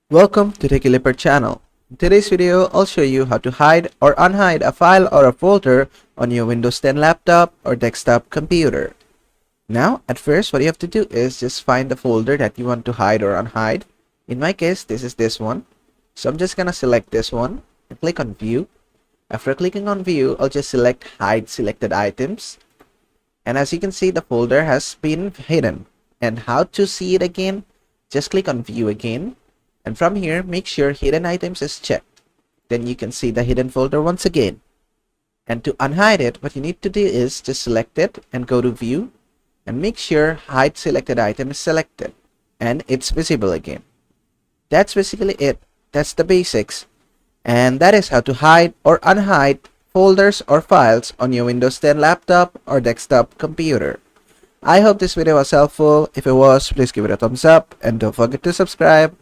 Welcome to the Clipper channel. In today's video, I'll show you how to hide or unhide a file or a folder on your Windows 10 laptop or desktop computer. Now, at first, what you have to do is just find the folder that you want to hide or unhide. In my case, this is this one. So I'm just gonna select this one and click on View. After clicking on View, I'll just select Hide Selected Items. And as you can see, the folder has been hidden. And how to see it again? Just click on View again. And from here, make sure Hidden Items is checked. Then you can see the hidden folder once again. And to unhide it, what you need to do is just select it and go to View. And make sure Hide Selected Item is selected. And it's visible again. That's basically it. That's the basics. And that is how to hide or unhide folders or files on your Windows 10 laptop or desktop computer. I hope this video was helpful. If it was, please give it a thumbs up and don't forget to subscribe.